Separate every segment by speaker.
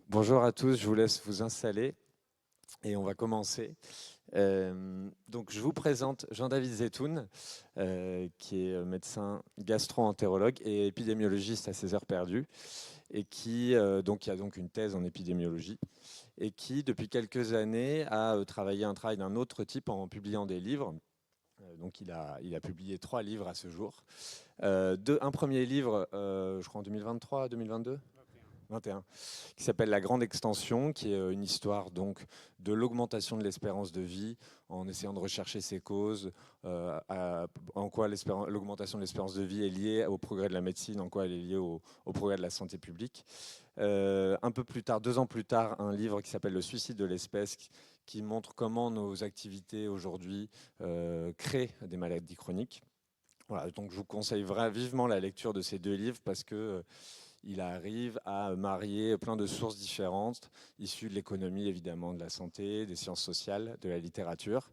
Speaker 1: Bonjour à tous, je vous laisse vous installer et on va commencer. Donc je vous présente Jean-David Zetoun, qui est médecin gastro-entérologue et épidémiologiste à ses heures perdues, et qui a donc une thèse en épidémiologie, et qui depuis quelques années a travaillé un travail d'un autre type en publiant des livres. Donc il a publié 3 livres à ce jour. Un premier livre, je crois en 2023, 2022 21, qui s'appelle La Grande Extension, qui est une histoire donc de l'augmentation de l'espérance de vie, en essayant de rechercher ses causes, en quoi l'augmentation de l'espérance de vie est liée au progrès de la médecine, en quoi elle est liée au progrès de la santé publique. Un peu plus tard, 2 ans plus tard, un livre qui s'appelle Le suicide de l'espèce, qui montre comment nos activités aujourd'hui créent des maladies chroniques. Voilà, donc je vous conseille vivement la lecture de ces 2 livres parce que il arrive à marier plein de sources différentes, issues de l'économie évidemment, de la santé, des sciences sociales, de la littérature.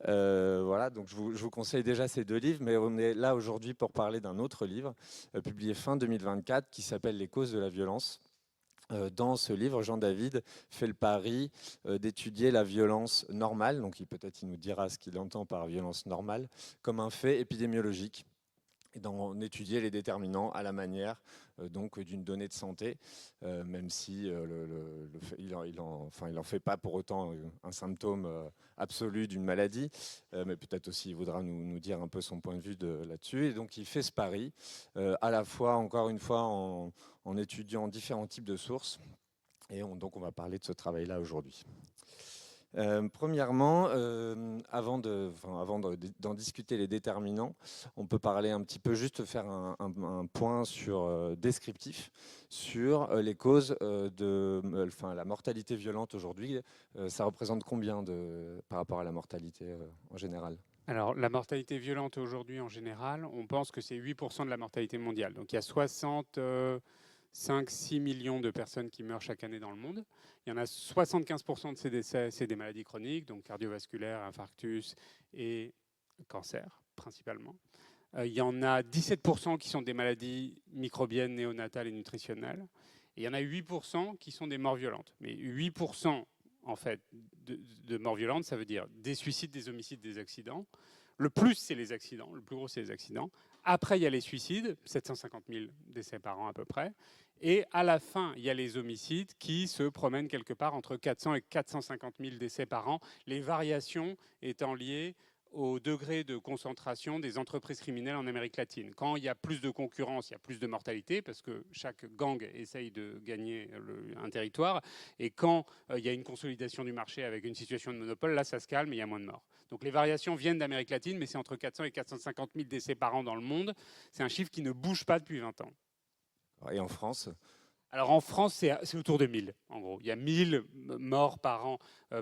Speaker 1: Voilà, donc je vous conseille déjà ces 2 livres, mais on est là aujourd'hui pour parler d'un autre livre, publié fin 2024, qui s'appelle Les causes de la violence. Dans ce livre, Jean-David fait le pari d'étudier la violence normale, donc peut-être il nous dira ce qu'il entend par violence normale, comme un fait épidémiologique et d'en étudier les déterminants à la manière donc d'une donnée de santé, même si il en fait pas pour autant un symptôme absolu d'une maladie, mais peut-être aussi il voudra nous dire un peu son point de vue là-dessus. Et donc il fait ce pari, à la fois, encore une fois, en étudiant différents types de sources, et donc on va parler de ce travail-là aujourd'hui. Premièrement, d'en discuter les déterminants, on peut parler un petit peu, juste faire un point descriptif sur les causes de la mortalité violente aujourd'hui. Ça représente combien par rapport à la mortalité en général?
Speaker 2: Alors, la mortalité violente aujourd'hui, en général, on pense que c'est 8% de la mortalité mondiale. Donc, il y a 65-6 millions de personnes qui meurent chaque année dans le monde. Il y en a 75% de ces décès, c'est des maladies chroniques, donc cardiovasculaires, infarctus et cancer, principalement. Il y en a 17% qui sont des maladies microbiennes, néonatales et nutritionnelles. Et il y en a 8% qui sont des morts violentes. Mais 8% en fait de morts violentes, ça veut dire des suicides, des homicides, des accidents. Le plus, c'est les accidents. Le plus gros, c'est les accidents. Après, il y a les suicides, 750 000 décès par an à peu près. Et à la fin, il y a les homicides qui se promènent quelque part entre 400 et 450 000 décès par an. Les variations étant liées au degré de concentration des entreprises criminelles en Amérique latine. Quand il y a plus de concurrence, il y a plus de mortalité, parce que chaque gang essaye de gagner un territoire. Et quand il y a une consolidation du marché avec une situation de monopole, là, ça se calme et il y a moins de morts. Donc les variations viennent d'Amérique latine, mais c'est entre 400 et 450 000 décès par an dans le monde. C'est un chiffre qui ne bouge pas depuis 20 ans.
Speaker 1: Et en France?
Speaker 2: Alors en France, c'est autour de 1000, en gros. Il y a 1000 morts par an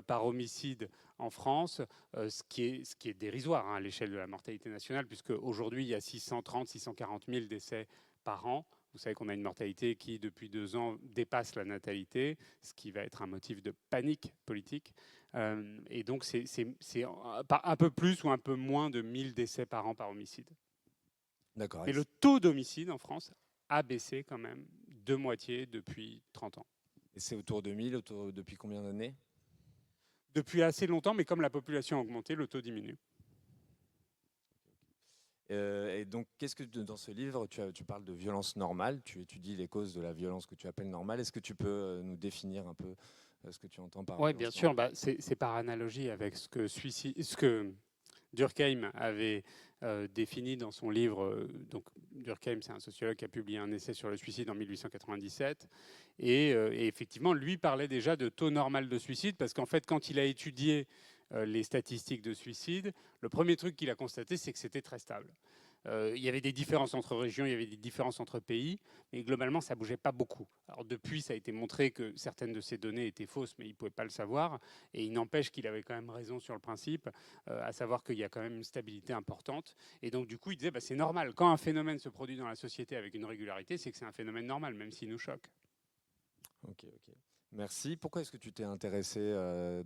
Speaker 2: par homicide en France, ce qui est dérisoire hein, à l'échelle de la mortalité nationale, puisque aujourd'hui, il y a 630, 640 000 décès par an. Vous savez qu'on a une mortalité qui, depuis 2 ans, dépasse la natalité, ce qui va être un motif de panique politique. Et donc, c'est un peu plus ou un peu moins de 1000 décès par an par homicide.
Speaker 1: D'accord.
Speaker 2: Mais le taux d'homicide en France a baissé quand même de moitié depuis 30 ans.
Speaker 1: Et c'est autour de 1000, depuis combien d'années?
Speaker 2: Depuis assez longtemps, mais comme la population a augmenté, le taux diminue.
Speaker 1: Et donc, qu'est-ce que dans ce livre, tu parles de violence normale, tu étudies les causes de la violence que tu appelles normale. Est-ce que tu peux nous définir un peu ce que tu entends par
Speaker 2: Oui, bien
Speaker 1: violence
Speaker 2: sûr.
Speaker 1: normale?
Speaker 2: Bah, c'est par analogie avec ce que Durkheim avait défini dans son livre. Donc, Durkheim, c'est un sociologue qui a publié un essai sur le suicide en 1897. Et effectivement, lui parlait déjà de taux normal de suicide, parce qu'en fait, quand il a étudié les statistiques de suicide, le premier truc qu'il a constaté, c'est que c'était très stable. Il y avait des différences entre régions, il y avait des différences entre pays, mais globalement, ça ne bougeait pas beaucoup. Alors depuis, ça a été montré que certaines de ces données étaient fausses, mais il ne pouvait pas le savoir. Et il n'empêche qu'il avait quand même raison sur le principe, à savoir qu'il y a quand même une stabilité importante. Et donc du coup, il disait, bah, c'est normal. Quand un phénomène se produit dans la société avec une régularité, c'est que c'est un phénomène normal, même s'il nous choque.
Speaker 1: Ok, ok. Merci. Pourquoi est-ce que tu t'es intéressé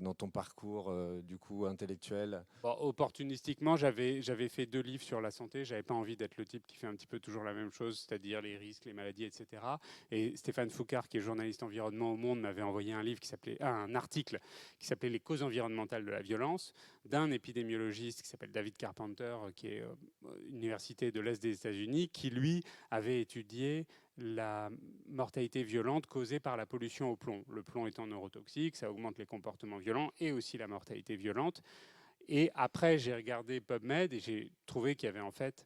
Speaker 1: dans ton parcours du coup intellectuel?
Speaker 2: Bon, opportunistiquement, j'avais fait 2 livres sur la santé. J'avais pas envie d'être le type qui fait un petit peu toujours la même chose, c'est-à-dire les risques, les maladies, etc. Et Stéphane Foucard, qui est journaliste environnement au Monde, m'avait envoyé un article qui s'appelait Les causes environnementales de la violence, d'un épidémiologiste qui s'appelle David Carpenter, qui est université de l'Est des États-Unis, qui lui avait étudié la mortalité violente causée par la pollution au plomb. Le plomb étant neurotoxique, ça augmente les comportements violents et aussi la mortalité violente. Et après, j'ai regardé PubMed et j'ai trouvé qu'il y avait en fait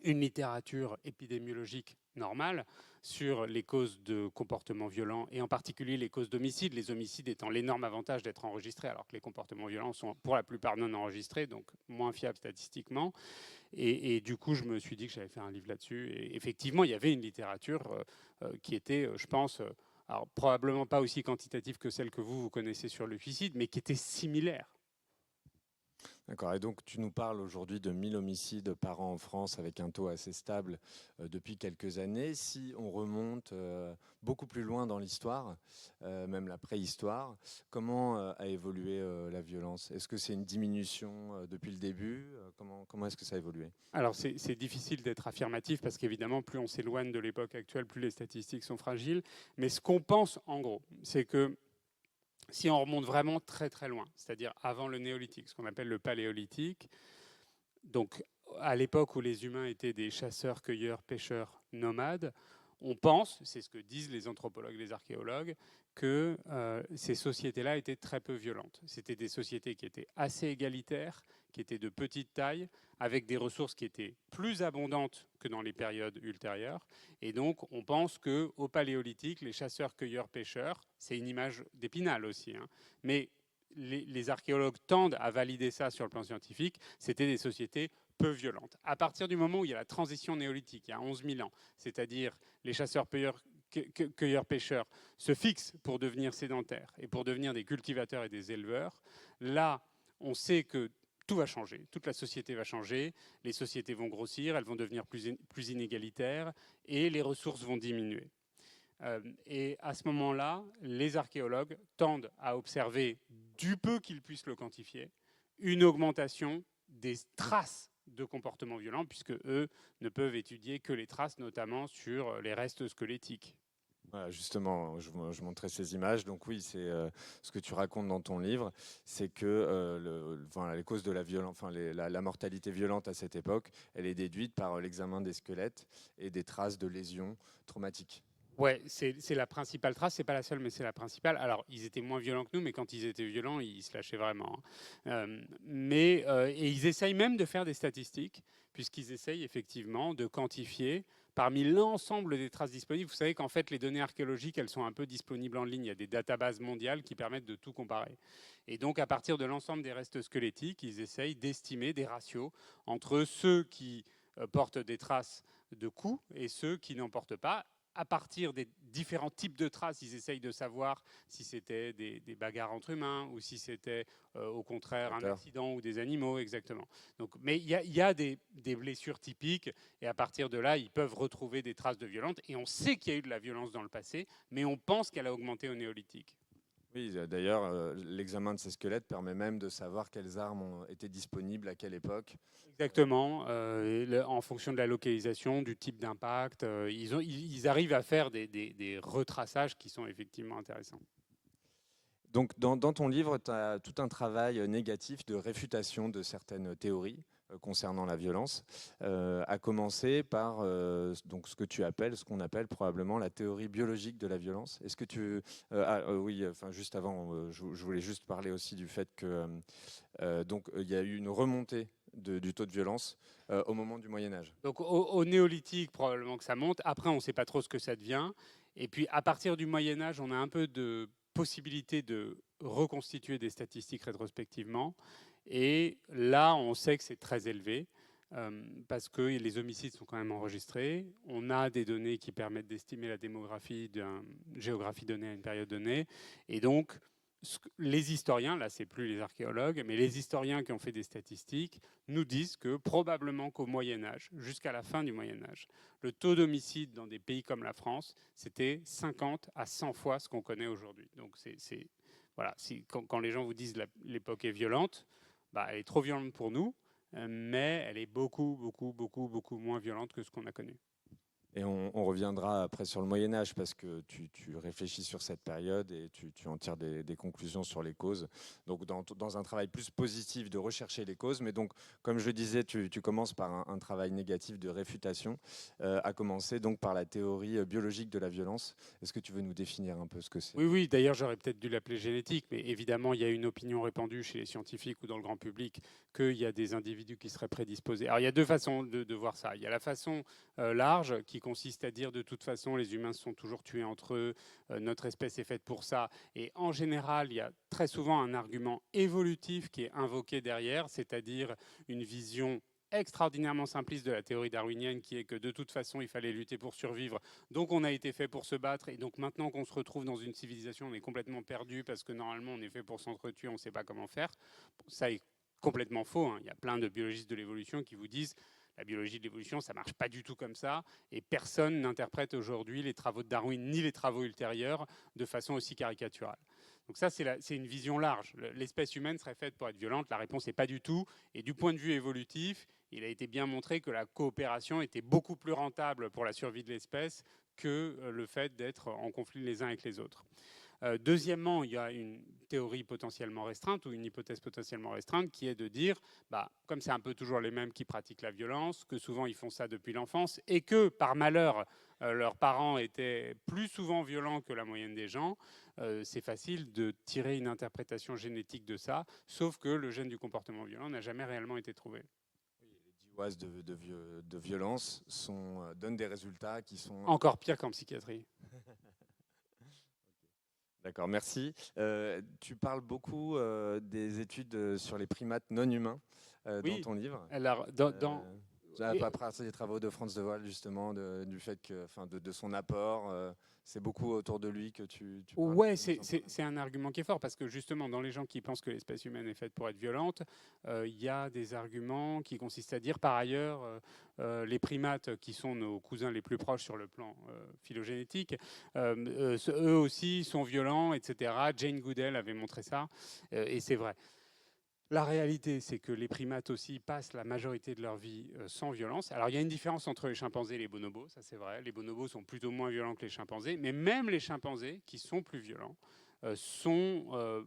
Speaker 2: une littérature épidémiologique normale sur les causes de comportements violents et en particulier les causes d'homicides, les homicides étant l'énorme avantage d'être enregistrés alors que les comportements violents sont pour la plupart non enregistrés, donc moins fiables statistiquement. Et du coup, je me suis dit que j'allais faire un livre là-dessus. Et effectivement, il y avait une littérature qui était, je pense, alors probablement pas aussi quantitative que celle que vous connaissez sur le suicide, mais qui était similaire.
Speaker 1: D'accord. Et donc, tu nous parles aujourd'hui de 1000 homicides par an en France avec un taux assez stable depuis quelques années. Si on remonte beaucoup plus loin dans l'histoire, même la préhistoire, comment a évolué la violence? Est-ce que c'est une diminution depuis le début? Comment est-ce que ça a évolué?
Speaker 2: Alors c'est difficile d'être affirmatif parce qu'évidemment, plus on s'éloigne de l'époque actuelle, plus les statistiques sont fragiles. Mais ce qu'on pense en gros, c'est que si on remonte vraiment très très loin, c'est-à-dire avant le néolithique, ce qu'on appelle le paléolithique, donc à l'époque où les humains étaient des chasseurs, cueilleurs, pêcheurs, nomades, on pense, c'est ce que disent les anthropologues, les archéologues, que ces sociétés-là étaient très peu violentes. C'était des sociétés qui étaient assez égalitaires, qui étaient de petite taille, avec des ressources qui étaient plus abondantes que dans les périodes ultérieures. Et donc, on pense qu'au Paléolithique, les chasseurs, cueilleurs, pêcheurs, c'est une image d'Épinal aussi, hein, mais les archéologues tendent à valider ça sur le plan scientifique, c'était des sociétés peu violentes. À partir du moment où il y a la transition néolithique, il y a 11 000 ans, c'est-à-dire les chasseurs-cueilleurs-pêcheurs se fixent pour devenir sédentaires et pour devenir des cultivateurs et des éleveurs, là, on sait que tout va changer, toute la société va changer, les sociétés vont grossir, elles vont devenir plus inégalitaires et les ressources vont diminuer. Et à ce moment-là, les archéologues tendent à observer, du peu qu'ils puissent le quantifier, une augmentation des traces de comportements violents, puisque eux ne peuvent étudier que les traces, notamment sur les restes squelettiques.
Speaker 1: Voilà, justement, je montrais ces images. Donc oui, c'est ce que tu racontes dans ton livre, c'est que voilà, les causes de la violence, enfin la mortalité violente à cette époque, elle est déduite par l'examen des squelettes et des traces de lésions traumatiques.
Speaker 2: Ouais, c'est la principale trace, c'est pas la seule, mais c'est la principale. Alors, ils étaient moins violents que nous, mais quand ils étaient violents, ils se lâchaient vraiment, hein. Et ils essayent même de faire des statistiques, puisqu'ils essayent effectivement de quantifier parmi l'ensemble des traces disponibles. Vous savez qu'en fait, les données archéologiques, elles sont un peu disponibles en ligne. Il y a des databases mondiales qui permettent de tout comparer. Et donc, à partir de l'ensemble des restes squelettiques, ils essayent d'estimer des ratios entre ceux qui portent des traces de coups et ceux qui n'en portent pas. À partir des différents types de traces, ils essayent de savoir si c'était des bagarres entre humains ou si c'était au contraire un accident ou des animaux, exactement. Donc, mais il y a des blessures typiques et à partir de là, ils peuvent retrouver des traces de violence. Et on sait qu'il y a eu de la violence dans le passé, mais on pense qu'elle a augmenté au néolithique.
Speaker 1: Oui, d'ailleurs, l'examen de ces squelettes permet même de savoir quelles armes ont été disponibles à quelle époque.
Speaker 2: Exactement, en fonction de la localisation, du type d'impact, ils arrivent à faire des retraçages qui sont effectivement intéressants.
Speaker 1: Donc, dans ton livre, tu as tout un travail négatif de réfutation de certaines théories concernant la violence, à commencer par donc ce qu'on appelle probablement la théorie biologique de la violence. Est-ce que tu... oui, enfin, juste avant, je voulais juste parler aussi du fait que donc il y a eu une remontée du taux de violence au moment du Moyen Âge.
Speaker 2: Donc au néolithique, probablement que ça monte. Après, on ne sait pas trop ce que ça devient. Et puis à partir du Moyen Âge, on a un peu de possibilité de reconstituer des statistiques rétrospectivement. Et là, on sait que c'est très élevé parce que les homicides sont quand même enregistrés. On a des données qui permettent d'estimer la démographie d'une géographie donnée à une période donnée. Et donc, les historiens, là c'est plus les archéologues, mais les historiens qui ont fait des statistiques nous disent que probablement qu'au Moyen-Âge, jusqu'à la fin du Moyen-Âge, le taux d'homicide dans des pays comme la France, c'était 50 à 100 fois ce qu'on connaît aujourd'hui. Donc voilà, quand les gens vous disent l'époque est violente, bah, elle est trop violente pour nous, mais elle est beaucoup, beaucoup, beaucoup, beaucoup moins violente que ce qu'on a connu.
Speaker 1: Et on reviendra après sur le Moyen-Âge parce que tu réfléchis sur cette période et tu en tires des conclusions sur les causes. Donc, dans un travail plus positif de rechercher les causes, mais donc, comme je le disais, tu commences par un travail négatif de réfutation, à commencer donc par la théorie biologique de la violence. Est-ce que tu veux nous définir un peu ce que c'est?
Speaker 2: Oui, oui, d'ailleurs j'aurais peut-être dû l'appeler génétique, mais évidemment il y a une opinion répandue chez les scientifiques ou dans le grand public qu'il y a des individus qui seraient prédisposés. Alors il y a deux façons de voir ça. Il y a la façon large qui consiste à dire de toute façon les humains se sont toujours tués entre eux, notre espèce est faite pour ça. Et en général il y a très souvent un argument évolutif qui est invoqué derrière, c'est-à-dire une vision extraordinairement simpliste de la théorie darwinienne qui est que de toute façon il fallait lutter pour survivre, donc on a été fait pour se battre, et donc maintenant qu'on se retrouve dans une civilisation on est complètement perdu parce que normalement on est fait pour s'entretuer, on ne sait pas comment faire. Ça est complètement faux, hein. Il y a plein de biologistes de l'évolution qui vous disent la biologie de l'évolution, ça ne marche pas du tout comme ça, et personne n'interprète aujourd'hui les travaux de Darwin ni les travaux ultérieurs de façon aussi caricaturale. Donc ça, c'est une vision large. L'espèce humaine serait faite pour être violente, la réponse n'est pas du tout, et du point de vue évolutif, il a été bien montré que la coopération était beaucoup plus rentable pour la survie de l'espèce que le fait d'être en conflit les uns avec les autres. Deuxièmement, il y a une théorie potentiellement restreinte ou une hypothèse potentiellement restreinte qui est de dire, comme c'est un peu toujours les mêmes qui pratiquent la violence, que souvent ils font ça depuis l'enfance et que par malheur, leurs parents étaient plus souvent violents que la moyenne des gens, c'est facile de tirer une interprétation génétique de ça, sauf que le gène du comportement violent n'a jamais réellement été trouvé.
Speaker 1: Les GWAS de violence donnent des résultats qui sont...
Speaker 2: Encore pire qu'en psychiatrie.
Speaker 1: D'accord, merci. Tu parles beaucoup des études sur les primates non humains dans ton livre.
Speaker 2: Alors,
Speaker 1: À partir des travaux de Frans de Waal, justement, du fait que, de son apport, c'est beaucoup autour de lui que tu parles.
Speaker 2: Ouais, c'est un argument qui est fort parce que justement, dans les gens qui pensent que l'espèce humaine est faite pour être violente, il y a des arguments qui consistent à dire, par ailleurs, les primates qui sont nos cousins les plus proches sur le plan phylogénétique, eux aussi sont violents, etc. Jane Goodall avait montré ça, et c'est vrai. La réalité, c'est que les primates aussi passent la majorité de leur vie sans violence. Alors, il y a une différence entre les chimpanzés et les bonobos, ça c'est vrai. Les bonobos sont plutôt moins violents que les chimpanzés, mais même les chimpanzés, qui sont plus violents, sont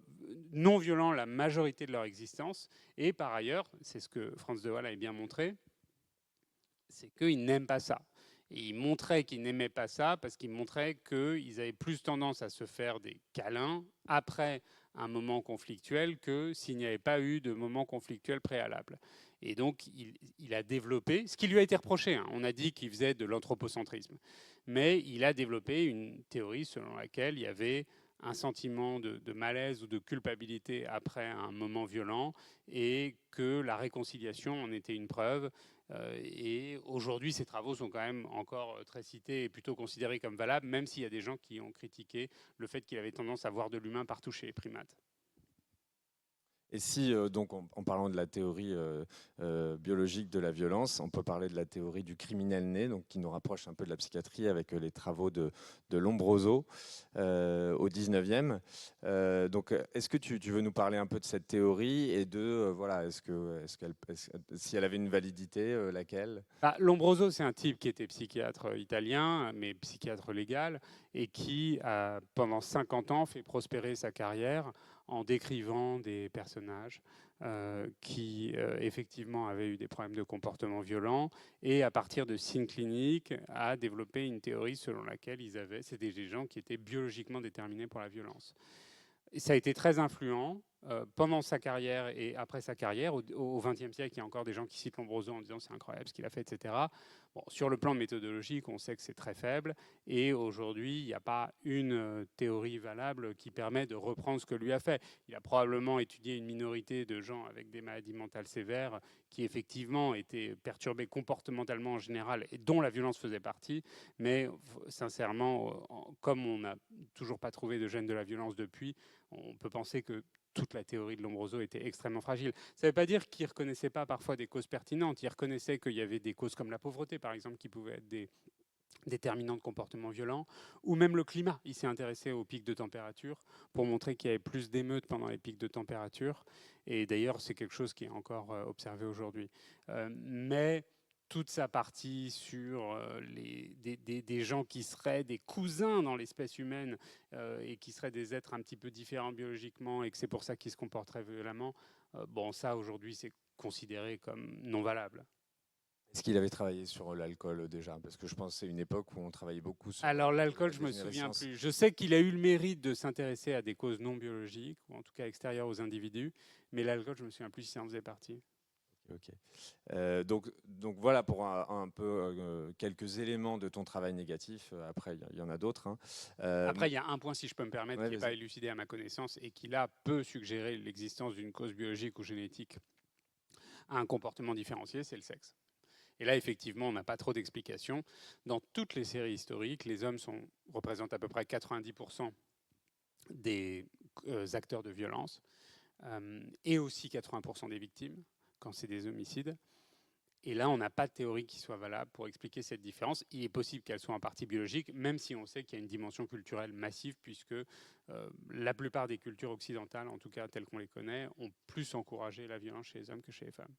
Speaker 2: non violents la majorité de leur existence. Et par ailleurs, c'est ce que Frans de Waal avait bien montré, c'est qu'ils n'aiment pas ça. Et il montrait qu'ils n'aimaient pas ça parce qu'il montrait qu'ils avaient plus tendance à se faire des câlins après un moment conflictuel que s'il n'y avait pas eu de moment conflictuel préalable. Et donc, il a développé, ce qui lui a été reproché, hein, on a dit qu'il faisait de l'anthropocentrisme, mais il a développé une théorie selon laquelle il y avait un sentiment de malaise ou de culpabilité après un moment violent et que la réconciliation en était une preuve. Et aujourd'hui, ces travaux sont quand même encore très cités et plutôt considérés comme valables, même s'il y a des gens qui ont critiqué le fait qu'il avait tendance à voir de l'humain partout chez les primates.
Speaker 1: Et si, donc, en parlant de la théorie biologique de la violence, on peut parler de la théorie du criminel né, donc, qui nous rapproche un peu de la psychiatrie avec les travaux de Lombroso au 19e. Donc, est-ce que tu veux nous parler un peu de cette théorie et de, voilà, si elle avait une validité, laquelle?
Speaker 2: Lombroso, c'est un type qui était psychiatre italien, mais psychiatre légal, et qui, pendant 50 ans, fait prospérer sa carrière en décrivant des personnages qui, effectivement, avaient eu des problèmes de comportement violent, et à partir de signes cliniques, a développé une théorie selon laquelle c'était des gens qui étaient biologiquement déterminés pour la violence. Et ça a été très influent pendant sa carrière et après sa carrière. Au XXe siècle, il y a encore des gens qui citent Lombroso en disant c'est incroyable ce qu'il a fait, etc. Bon, sur le plan méthodologique, on sait que c'est très faible, et aujourd'hui, il n'y a pas une théorie valable qui permet de reprendre ce que lui a fait. Il a probablement étudié une minorité de gens avec des maladies mentales sévères qui effectivement étaient perturbés comportementalement en général et dont la violence faisait partie, mais sincèrement, comme on n'a toujours pas trouvé de gène de la violence depuis, on peut penser que toute la théorie de Lombroso était extrêmement fragile. Ça ne veut pas dire qu'il ne reconnaissait pas parfois des causes pertinentes. Il reconnaissait qu'il y avait des causes comme la pauvreté, par exemple, qui pouvaient être des déterminants de comportements violents, ou même le climat. Il s'est intéressé aux pics de température pour montrer qu'il y avait plus d'émeutes pendant les pics de température. Et d'ailleurs, c'est quelque chose qui est encore observé aujourd'hui. Mais toute sa partie sur des gens qui seraient des cousins dans l'espèce humaine et qui seraient des êtres un petit peu différents biologiquement et que c'est pour ça qu'ils se comporteraient violemment, bon, ça aujourd'hui c'est considéré comme non valable.
Speaker 1: Est-ce qu'il avait travaillé sur l'alcool déjà? Parce que je pense que c'est une époque où on travaillait beaucoup sur
Speaker 2: Alors l'alcool,
Speaker 1: la
Speaker 2: je me souviens
Speaker 1: dégénérescence.
Speaker 2: plus. Je sais qu'il a eu le mérite de s'intéresser à des causes non biologiques, ou en tout cas extérieures aux individus, mais l'alcool, je me souviens plus si ça en faisait partie.
Speaker 1: Ok. Donc voilà pour un peu quelques éléments de ton travail négatif. Après, il y en a d'autres, hein.
Speaker 2: Après, il y a un point, si je peux me permettre,
Speaker 1: Ouais,
Speaker 2: qui n'est
Speaker 1: vas-y.
Speaker 2: pas élucidé à ma connaissance et qui, là, peut suggérer l'existence d'une cause biologique ou génétique à un comportement différencié, c'est le sexe. Et là, effectivement, on n'a pas trop d'explications. Dans toutes les séries historiques, les hommes représentent à peu près 90% des acteurs de violence et aussi 80% des victimes quand c'est des homicides. Et là, on n'a pas de théorie qui soit valable pour expliquer cette différence. Il est possible qu'elle soit en partie biologique, même si on sait qu'il y a une dimension culturelle massive, puisque la plupart des cultures occidentales, en tout cas telles qu'on les connaît, ont plus encouragé la violence chez les hommes que chez les femmes.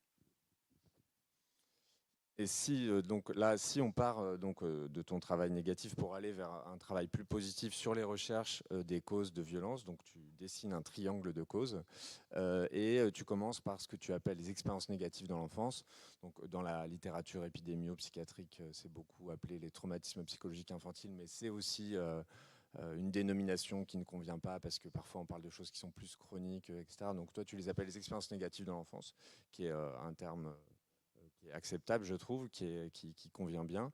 Speaker 1: Et si donc là, si on part de ton travail négatif pour aller vers un travail plus positif sur les recherches des causes de violence, donc tu dessines un triangle de causes tu commences par ce que tu appelles les expériences négatives dans l'enfance. Donc dans la littérature épidémio-psychiatrique, c'est beaucoup appelé les traumatismes psychologiques infantiles, mais c'est aussi une dénomination qui ne convient pas parce que parfois on parle de choses qui sont plus chroniques, etc. Donc toi, tu les appelles les expériences négatives dans l'enfance, qui est un terme qui est acceptable, je trouve, qui convient bien,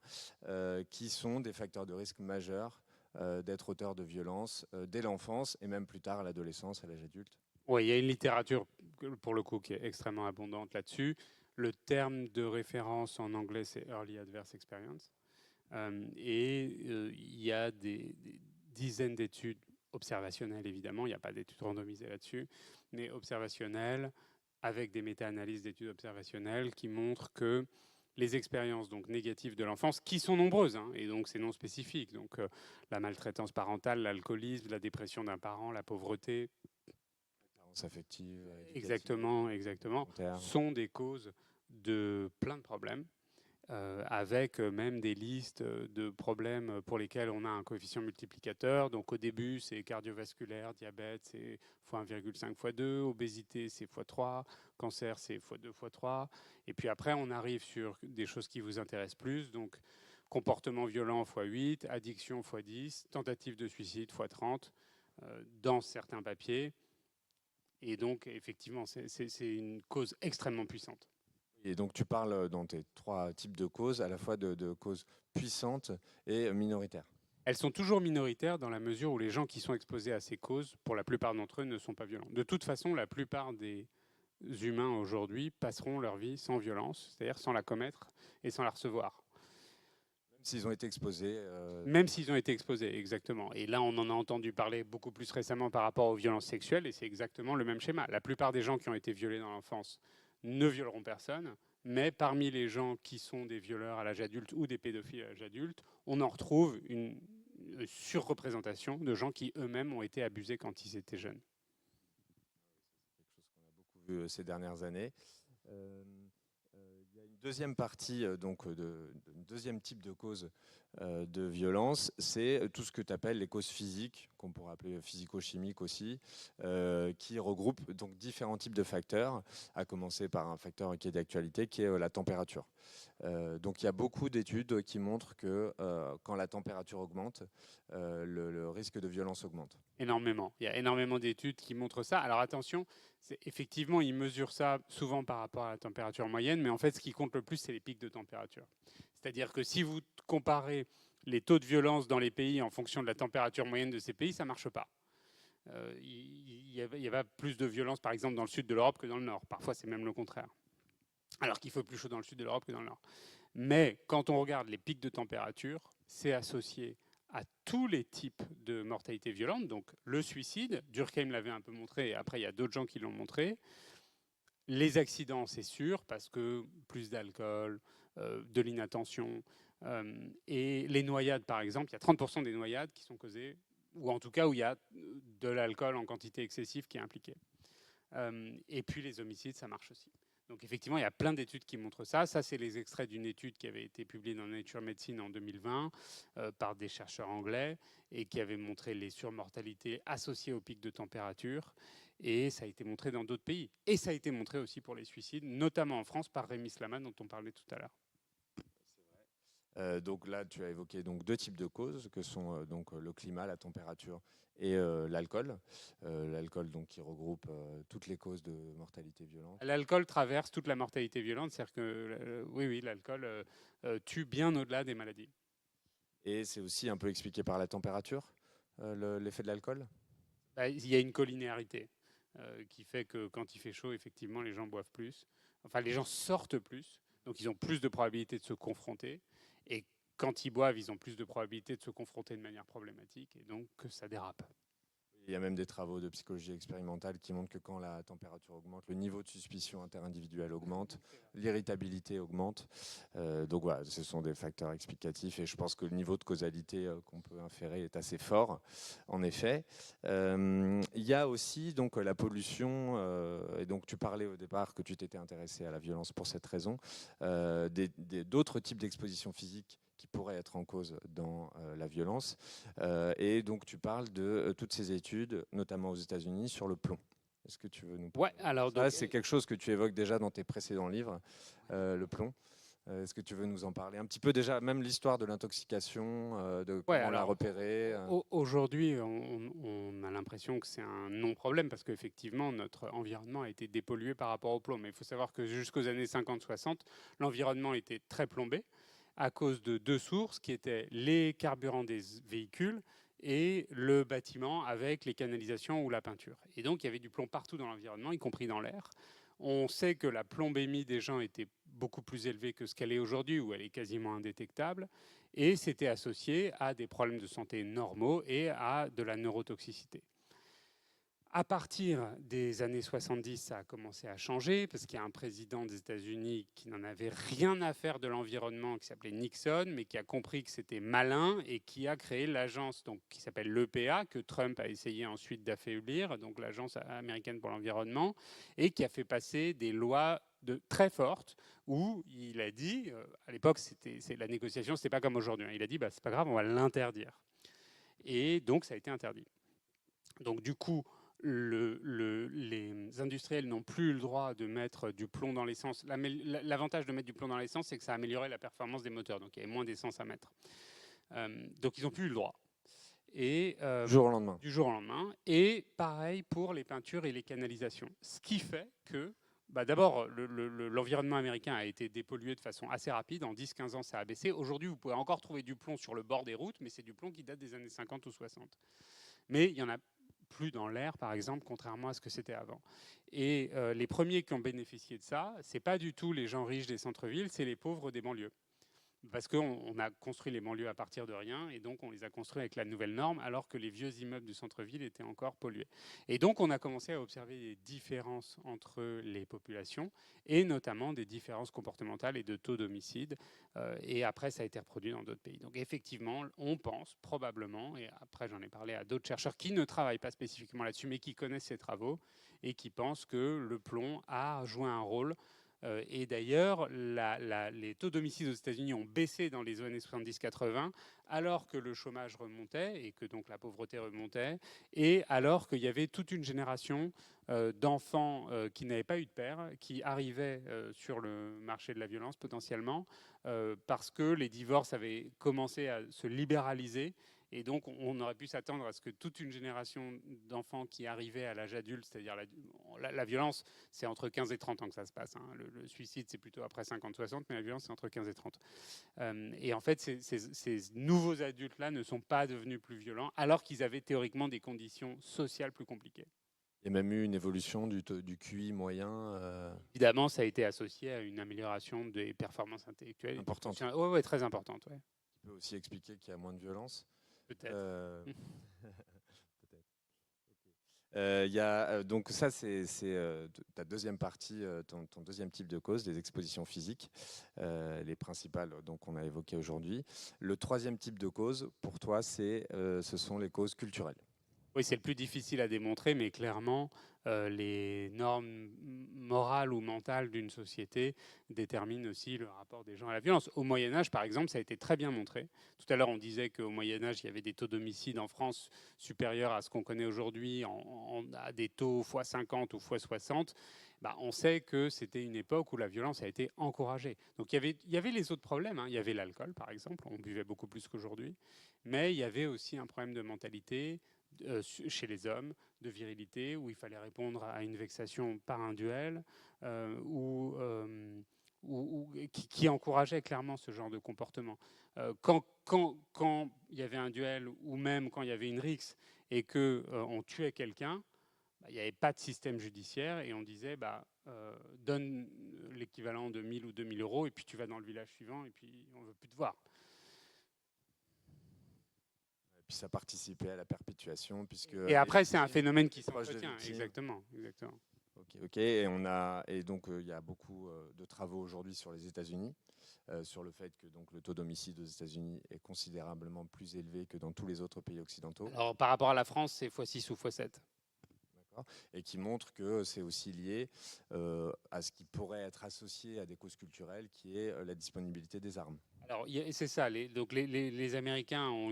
Speaker 1: qui sont des facteurs de risque majeurs d'être auteur de violence dès l'enfance et même plus tard à l'adolescence, à l'âge adulte.
Speaker 2: Oui, il y a une littérature, pour le coup, qui est extrêmement abondante là-dessus. Le terme de référence en anglais, c'est Early Adverse Experience. Il y a des dizaines d'études observationnelles, évidemment. Il n'y a pas d'études randomisées là-dessus, mais observationnelles, avec des méta-analyses d'études observationnelles qui montrent que les expériences donc négatives de l'enfance, qui sont nombreuses, hein, et donc c'est non spécifique, donc la maltraitance parentale, l'alcoolisme, la dépression d'un parent, la pauvreté,
Speaker 1: Violence affective, éducative,
Speaker 2: exactement,
Speaker 1: volontaire.
Speaker 2: sont des causes de plein de problèmes, avec même des listes de problèmes pour lesquels on a un coefficient multiplicateur. Donc au début, c'est cardiovasculaire, diabète, c'est fois 1,5 fois 2, obésité, c'est fois 3, cancer, c'est fois 2 fois 3. Et puis après, on arrive sur des choses qui vous intéressent plus. Donc comportement violent fois 8, addiction fois 10, tentative de suicide fois 30 dans certains papiers. Et donc, effectivement, c'est une cause extrêmement puissante.
Speaker 1: Et donc tu parles dans tes trois types de causes, à la fois de causes puissantes et minoritaires.
Speaker 2: Elles sont toujours minoritaires dans la mesure où les gens qui sont exposés à ces causes, pour la plupart d'entre eux, ne sont pas violents. De toute façon, la plupart des humains aujourd'hui passeront leur vie sans violence, c'est-à-dire sans la commettre et sans la recevoir.
Speaker 1: Même s'ils ont été exposés.
Speaker 2: Même s'ils ont été exposés, exactement. Et là, on en a entendu parler beaucoup plus récemment par rapport aux violences sexuelles, et c'est exactement le même schéma. La plupart des gens qui ont été violés dans l'enfance ne violeront personne, mais parmi les gens qui sont des violeurs à l'âge adulte ou des pédophiles à l'âge adulte, on en retrouve une surreprésentation de gens qui eux-mêmes ont été abusés quand ils étaient jeunes.
Speaker 1: C'est quelque chose qu'on a beaucoup vu ces dernières années. Il y a une deuxième partie, un deuxième type de cause de violence, c'est tout ce que tu appelles les causes physiques, qu'on pourrait appeler physico-chimiques aussi, qui regroupent donc différents types de facteurs, à commencer par un facteur qui est d'actualité, qui est la température. Donc il y a beaucoup d'études qui montrent que quand la température augmente, le risque de violence augmente.
Speaker 2: Énormément. Il y a énormément d'études qui montrent ça. Alors attention, effectivement, ils mesurent ça souvent par rapport à la température moyenne, mais en fait, ce qui compte le plus, c'est les pics de température. C'est-à-dire que si vous comparez les taux de violence dans les pays en fonction de la température moyenne de ces pays, ça ne marche pas. Il y a plus de violence, par exemple, dans le sud de l'Europe que dans le nord. Parfois, c'est même le contraire. Alors qu'il fait plus chaud dans le sud de l'Europe que dans le nord. Mais quand on regarde les pics de température, c'est associé à tous les types de mortalité violente. Donc le suicide, Durkheim l'avait un peu montré, et après il y a d'autres gens qui l'ont montré. Les accidents, c'est sûr, parce que plus d'alcool, de l'inattention, et les noyades, par exemple, il y a 30% des noyades qui sont causées, ou en tout cas où il y a de l'alcool en quantité excessive qui est impliquée. Et puis les homicides, ça marche aussi. Donc effectivement, il y a plein d'études qui montrent ça. Ça, c'est les extraits d'une étude qui avait été publiée dans Nature Medicine en 2020 par des chercheurs anglais et qui avait montré les surmortalités associées au pic de température. Et ça a été montré dans d'autres pays. Et ça a été montré aussi pour les suicides, notamment en France par Rémi Slaman, dont on parlait tout à l'heure.
Speaker 1: Donc là, tu as évoqué donc 2 types de causes, que sont donc le climat, la température et l'alcool. L'alcool donc qui regroupe toutes les causes de mortalité violente.
Speaker 2: L'alcool traverse toute la mortalité violente, c'est-à-dire que oui, l'alcool tue bien au-delà des maladies.
Speaker 1: Et c'est aussi un peu expliqué par la température, l'effet de l'alcool.
Speaker 2: Il y a une collinéarité qui fait que quand il fait chaud, effectivement, les gens boivent plus. Enfin, les gens sortent plus, donc ils ont plus de probabilité de se confronter. Et quand ils boivent, ils ont plus de probabilité de se confronter de manière problématique, et donc que ça dérape.
Speaker 1: Il y a même des travaux de psychologie expérimentale qui montrent que quand la température augmente, le niveau de suspicion interindividuelle augmente, l'irritabilité augmente. Donc voilà, ce sont des facteurs explicatifs et je pense que le niveau de causalité qu'on peut inférer est assez fort, en effet. Il y a aussi donc la pollution, et donc tu parlais au départ que tu t'étais intéressé à la violence pour cette raison, d'autres types d'exposition physique qui pourraient être en cause dans la violence. Et donc, tu parles de toutes ces études, notamment aux États-Unis, sur le plomb. Est-ce que tu veux nous parler
Speaker 2: alors
Speaker 1: de ça? C'est quelque chose que tu évoques déjà dans tes précédents livres, le plomb. Est-ce que tu veux nous en parler un petit peu déjà, même l'histoire de l'intoxication, de comment la repérer
Speaker 2: Aujourd'hui, on a l'impression que c'est un non-problème parce qu'effectivement, notre environnement a été dépollué par rapport au plomb. Mais il faut savoir que jusqu'aux années 50-60, l'environnement était très plombé à cause de 2 sources qui étaient les carburants des véhicules et le bâtiment avec les canalisations ou la peinture. Et donc, il y avait du plomb partout dans l'environnement, y compris dans l'air. On sait que la plombémie des gens était beaucoup plus élevée que ce qu'elle est aujourd'hui, où elle est quasiment indétectable. Et c'était associé à des problèmes de santé normaux et à de la neurotoxicité. À partir des années 70, ça a commencé à changer parce qu'il y a un président des États-Unis qui n'en avait rien à faire de l'environnement, qui s'appelait Nixon, mais qui a compris que c'était malin et qui a créé l'agence qui s'appelle l'EPA, que Trump a essayé ensuite d'affaiblir, donc l'Agence américaine pour l'environnement, et qui a fait passer des lois très fortes où il a dit, à l'époque, la négociation, c'était pas comme aujourd'hui. Il a dit, c'est pas grave, on va l'interdire. Et donc, ça a été interdit. Donc, du coup, les industriels n'ont plus le droit de mettre du plomb dans l'essence. L'avantage de mettre du plomb dans l'essence, c'est que ça améliorait la performance des moteurs, donc il y avait moins d'essence à mettre. Donc ils n'ont plus eu le droit. Et,
Speaker 1: du jour au lendemain.
Speaker 2: Du jour au lendemain. Et pareil pour les peintures et les canalisations. Ce qui fait que, d'abord, l'environnement américain a été dépollué de façon assez rapide. En 10-15 ans, ça a baissé. Aujourd'hui, vous pouvez encore trouver du plomb sur le bord des routes, mais c'est du plomb qui date des années 50 ou 60. Mais il y en a plus dans l'air, par exemple, contrairement à ce que c'était avant. Et les premiers qui ont bénéficié de ça, ce n'est pas du tout les gens riches des centres-villes, c'est les pauvres des banlieues. Parce qu'on a construit les banlieues à partir de rien, et donc on les a construits avec la nouvelle norme, alors que les vieux immeubles du centre-ville étaient encore pollués. Et donc on a commencé à observer des différences entre les populations, et notamment des différences comportementales et de taux d'homicide. Et après, ça a été reproduit dans d'autres pays. Donc effectivement, on pense probablement, et après j'en ai parlé à d'autres chercheurs qui ne travaillent pas spécifiquement là-dessus, mais qui connaissent ces travaux, et qui pensent que le plomb a joué un rôle. Et d'ailleurs, les taux d'homicide aux États-Unis ont baissé dans les années 70-80, alors que le chômage remontait et que donc la pauvreté remontait, et alors qu'il y avait toute une génération d'enfants qui n'avaient pas eu de père, qui arrivaient sur le marché de la violence potentiellement, parce que les divorces avaient commencé à se libéraliser Et donc, on aurait pu s'attendre à ce que toute une génération d'enfants qui arrivaient à l'âge adulte, c'est-à-dire la violence, c'est entre 15 et 30 ans que ça se passe. Hein. Le suicide, c'est plutôt après 50-60, mais la violence, c'est entre 15 et 30. Et en fait, ces nouveaux adultes-là ne sont pas devenus plus violents, alors qu'ils avaient théoriquement des conditions sociales plus compliquées.
Speaker 1: Il y a même eu une évolution du QI moyen
Speaker 2: Évidemment, ça a été associé à une amélioration des performances intellectuelles.
Speaker 1: importante.
Speaker 2: Oui, ouais, très importante. Ouais.
Speaker 1: Qui peut aussi expliquer qu'il y a moins de violence.
Speaker 2: Peut-être.
Speaker 1: Peut-être. Il y a, donc ça, c'est ta deuxième partie, ton deuxième type de cause, les expositions physiques, les principales donc on a évoquées aujourd'hui. Le troisième type de cause, pour toi, ce sont les causes culturelles.
Speaker 2: Oui, c'est le plus difficile à démontrer, mais clairement, les normes morales ou mentales d'une société déterminent aussi le rapport des gens à la violence. Au Moyen Âge, par exemple, ça a été très bien montré. Tout à l'heure, on disait qu'au Moyen Âge, il y avait des taux d'homicide en France supérieurs à ce qu'on connaît aujourd'hui, à des taux x50 ou x60. Bah, on sait que c'était une époque où la violence a été encouragée. Donc il y avait les autres problèmes. Hein. Il y avait l'alcool, par exemple. On buvait beaucoup plus qu'aujourd'hui. Mais il y avait aussi un problème de mentalité, chez les hommes, de virilité, où il fallait répondre à une vexation par un duel, qui encourageait clairement ce genre de comportement. Quand il y avait un duel, ou même quand il y avait une rixe, et qu'on on tuait quelqu'un, bah, il n'y avait pas de système judiciaire, et on disait, donne l'équivalent de 1000 ou 2000 euros, et puis tu vas dans le village suivant, et puis on ne veut plus te voir.
Speaker 1: Puis ça participait à la perpétuation, puisque.
Speaker 2: Et après, c'est un phénomène qui
Speaker 1: proche de
Speaker 2: s'entretient.
Speaker 1: victimes.
Speaker 2: Exactement.
Speaker 1: Ok. Et donc il y a beaucoup de travaux aujourd'hui sur les États-Unis, sur le fait que donc le taux d'homicide aux États-Unis est considérablement plus élevé que dans tous les autres pays occidentaux.
Speaker 2: Alors, par rapport à la France, c'est x6 ou x7.
Speaker 1: Et qui montre que c'est aussi lié à ce qui pourrait être associé à des causes culturelles, qui est la disponibilité des armes.
Speaker 2: Alors, c'est ça. Les Américains ont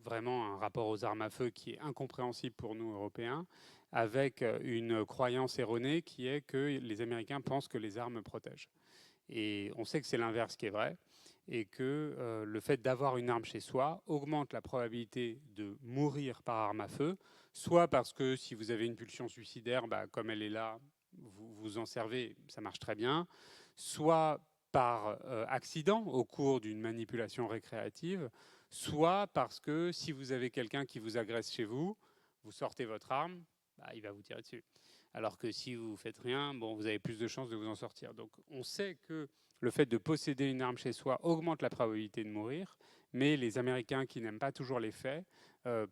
Speaker 2: vraiment un rapport aux armes à feu qui est incompréhensible pour nous, Européens, avec une croyance erronée qui est que les Américains pensent que les armes protègent. Et on sait que c'est l'inverse qui est vrai, et que le fait d'avoir une arme chez soi augmente la probabilité de mourir par arme à feu, soit parce que si vous avez une pulsion suicidaire, comme elle est là, vous vous en servez, ça marche très bien, soit par accident au cours d'une manipulation récréative, soit parce que si vous avez quelqu'un qui vous agresse chez vous, vous sortez votre arme, il va vous tirer dessus. Alors que si vous ne faites rien, vous avez plus de chances de vous en sortir. Donc on sait que le fait de posséder une arme chez soi augmente la probabilité de mourir, mais les Américains qui n'aiment pas toujours les faits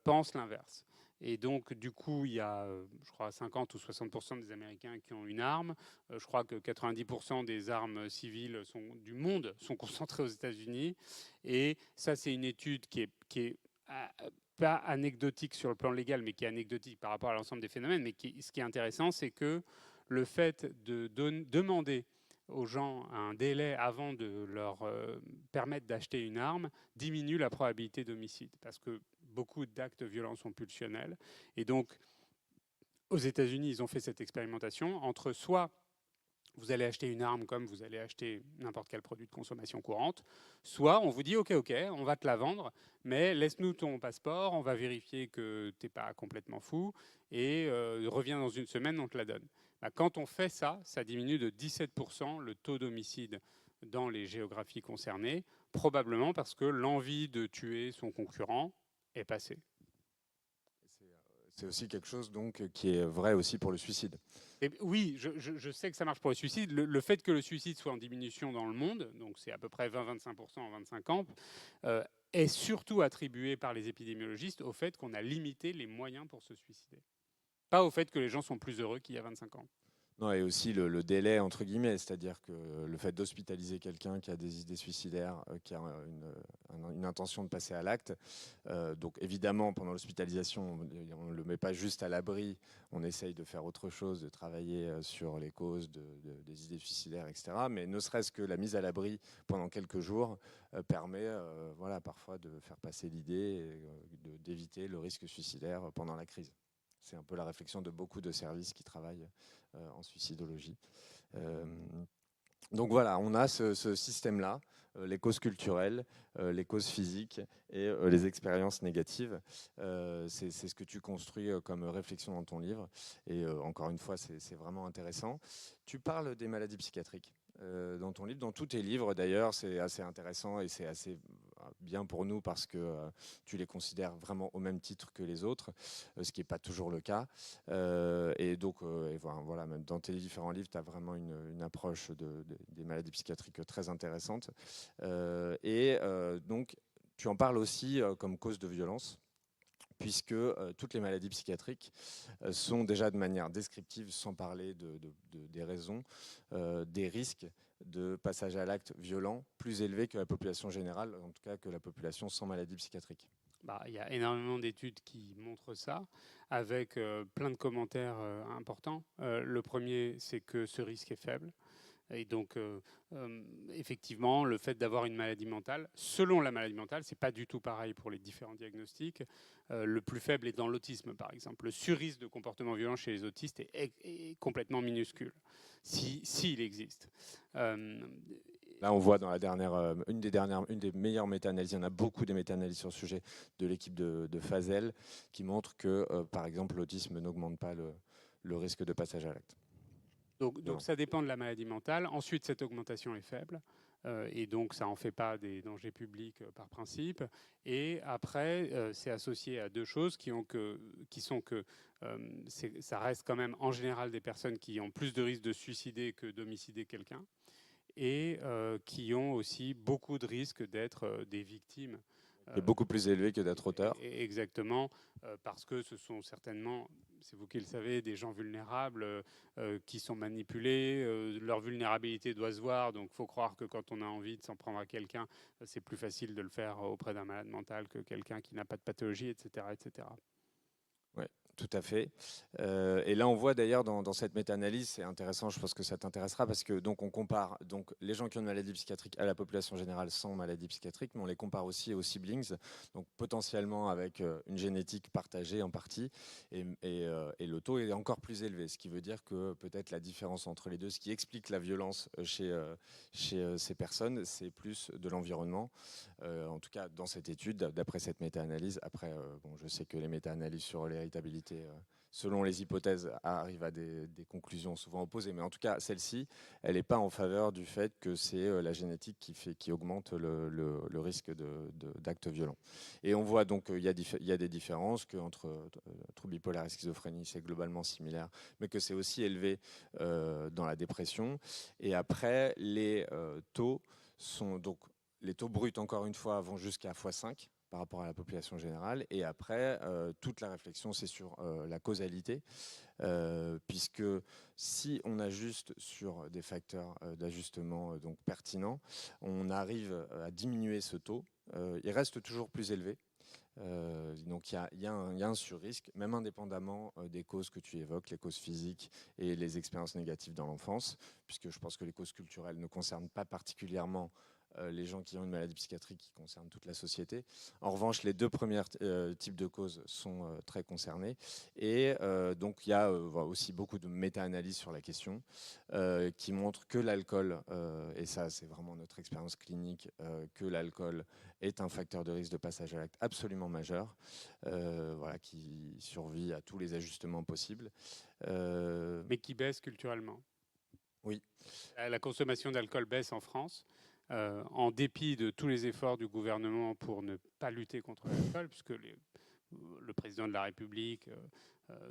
Speaker 2: pensent l'inverse. Et donc, du coup, il y a, je crois, 50 ou 60% des Américains qui ont une arme. Je crois que 90% des armes civiles du monde sont concentrées aux États-Unis. Et ça, c'est une étude qui est pas anecdotique sur le plan légal, mais qui est anecdotique par rapport à l'ensemble des phénomènes. Mais ce qui est intéressant, c'est que le fait de demander aux gens un délai avant de leur permettre d'acheter une arme diminue la probabilité d'homicide. Parce que beaucoup d'actes violents sont pulsionnels. Et donc, aux États-Unis, ils ont fait cette expérimentation entre soit vous allez acheter une arme comme vous allez acheter n'importe quel produit de consommation courante, soit on vous dit ok, on va te la vendre, mais laisse-nous ton passeport, on va vérifier que tu n'es pas complètement fou, et reviens dans une semaine, on te la donne. Quand on fait ça, ça diminue de 17% le taux d'homicide dans les géographies concernées, probablement parce que l'envie de tuer son concurrent est passée.
Speaker 1: C'est aussi quelque chose donc qui est vrai aussi pour le suicide.
Speaker 2: Et oui, je sais que ça marche pour le suicide. Le fait que le suicide soit en diminution dans le monde, donc c'est à peu près 20-25% en 25 ans, est surtout attribué par les épidémiologistes au fait qu'on a limité les moyens pour se suicider. Pas au fait que les gens sont plus heureux qu'il y a 25 ans.
Speaker 1: Non, et aussi le délai, entre guillemets, c'est-à-dire que le fait d'hospitaliser quelqu'un qui a des idées suicidaires, qui a une intention de passer à l'acte, donc évidemment, pendant l'hospitalisation, on ne le met pas juste à l'abri, on essaye de faire autre chose, de travailler sur les causes des idées suicidaires, etc. Mais ne serait-ce que la mise à l'abri pendant quelques jours permet parfois de faire passer l'idée et d'éviter le risque suicidaire pendant la crise. C'est un peu la réflexion de beaucoup de services qui travaillent en suicidologie. Donc voilà, on a ce système-là, les causes culturelles, les causes physiques et les expériences négatives. C'est ce que tu construis comme réflexion dans ton livre. Et encore une fois, c'est vraiment intéressant. Tu parles des maladies psychiatriques dans ton livre, dans tous tes livres d'ailleurs. C'est assez intéressant et c'est assez bien pour nous parce que tu les considères vraiment au même titre que les autres, ce qui n'est pas toujours le cas. Et donc, et voilà, même dans tes différents livres, tu as vraiment une approche des maladies psychiatriques très intéressante. Donc, tu en parles aussi comme cause de violence, puisque toutes les maladies psychiatriques sont déjà de manière descriptive, sans parler des raisons, des risques de passage à l'acte violent plus élevés que la population générale, en tout cas que la population sans maladie psychiatrique.
Speaker 2: Bah, il y a énormément d'études qui montrent ça, avec plein de commentaires importants. Le premier, c'est que ce risque est faible. Et donc, effectivement, le fait d'avoir une maladie mentale, selon la maladie mentale, c'est pas du tout pareil pour les différents diagnostics. Le plus faible est dans l'autisme, par exemple. Le surrisque de comportement violent chez les autistes est complètement minuscule, s'il existe.
Speaker 1: Là, on voit dans la dernière, une des meilleures méta-analyses, il y en a beaucoup des méta-analyses sur le sujet de l'équipe de Fazel, qui montrent que, par exemple, l'autisme n'augmente pas le risque de passage à l'acte.
Speaker 2: Donc ça dépend de la maladie mentale. Ensuite, cette augmentation est faible. Et donc, ça n'en fait pas des dangers publics par principe. Et après, c'est associé à deux choses qui sont que ça reste quand même en général des personnes qui ont plus de risques de suicider que d'homicider quelqu'un et qui ont aussi beaucoup de risques d'être des victimes.
Speaker 1: Est beaucoup plus élevé que d'être auteur.
Speaker 2: Exactement, parce que ce sont certainement, c'est vous qui le savez, des gens vulnérables qui sont manipulés. Leur vulnérabilité doit se voir, donc il faut croire que quand on a envie de s'en prendre à quelqu'un, c'est plus facile de le faire auprès d'un malade mental que quelqu'un qui n'a pas de pathologie, etc. etc.
Speaker 1: Ouais, tout à fait. Et là, on voit d'ailleurs dans cette méta-analyse, c'est intéressant, je pense que ça t'intéressera, parce que donc on compare donc les gens qui ont une maladie psychiatrique à la population générale sans maladie psychiatrique, mais on les compare aussi aux siblings, donc potentiellement avec une génétique partagée en partie, et le taux est encore plus élevé, ce qui veut dire que peut-être la différence entre les deux, ce qui explique la violence chez ces personnes, c'est plus de l'environnement. En tout cas, dans cette étude, d'après cette méta-analyse. Après, bon, je sais que les méta-analyses sur l'héritabilité, selon les hypothèses, arrivent à des conclusions souvent opposées. Mais en tout cas, celle-ci, elle n'est pas en faveur du fait que c'est la génétique qui augmente le risque d'actes violents. Et on voit donc qu'il y a des différences, qu'entre trouble bipolaire et schizophrénie, c'est globalement similaire, mais que c'est aussi élevé dans la dépression. Et après, les taux sont donc les taux bruts, encore une fois, vont jusqu'à x5 par rapport à la population générale. Et après, toute la réflexion, c'est sur la causalité, puisque si on ajuste sur des facteurs d'ajustement donc pertinents, on arrive à diminuer ce taux. Il reste toujours plus élevé. Donc il y a un surrisque, même indépendamment des causes que tu évoques, les causes physiques et les expériences négatives dans l'enfance, puisque je pense que les causes culturelles ne concernent pas particulièrement les gens qui ont une maladie psychiatrique, qui concernent toute la société. En revanche, les deux premiers types de causes sont très concernés. Et donc il y a aussi beaucoup de méta-analyses sur la question qui montrent que l'alcool, et ça c'est vraiment notre expérience clinique, que l'alcool est un facteur de risque de passage à l'acte absolument majeur, voilà, qui survit à tous les ajustements possibles.
Speaker 2: Mais qui baisse culturellement.
Speaker 1: Oui.
Speaker 2: La consommation d'alcool baisse en France, en dépit de tous les efforts du gouvernement pour ne pas lutter contre l'alcool, puisque le président de la République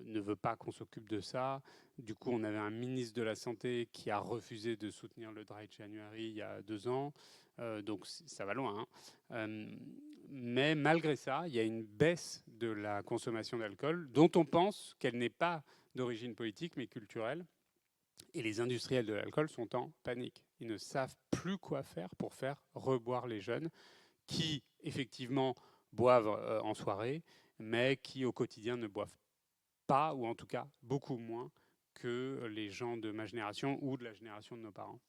Speaker 2: ne veut pas qu'on s'occupe de ça. Du coup, on avait un ministre de la Santé qui a refusé de soutenir le Dry January il y a 2 ans. Donc ça va loin. Mais malgré ça, il y a une baisse de la consommation d'alcool dont on pense qu'elle n'est pas d'origine politique mais culturelle. Et les industriels de l'alcool sont en panique. Ils ne savent plus quoi faire pour faire reboire les jeunes qui, effectivement, boivent en soirée, mais qui, au quotidien, ne boivent pas, ou en tout cas beaucoup moins que les gens de ma génération ou de la génération de nos parents.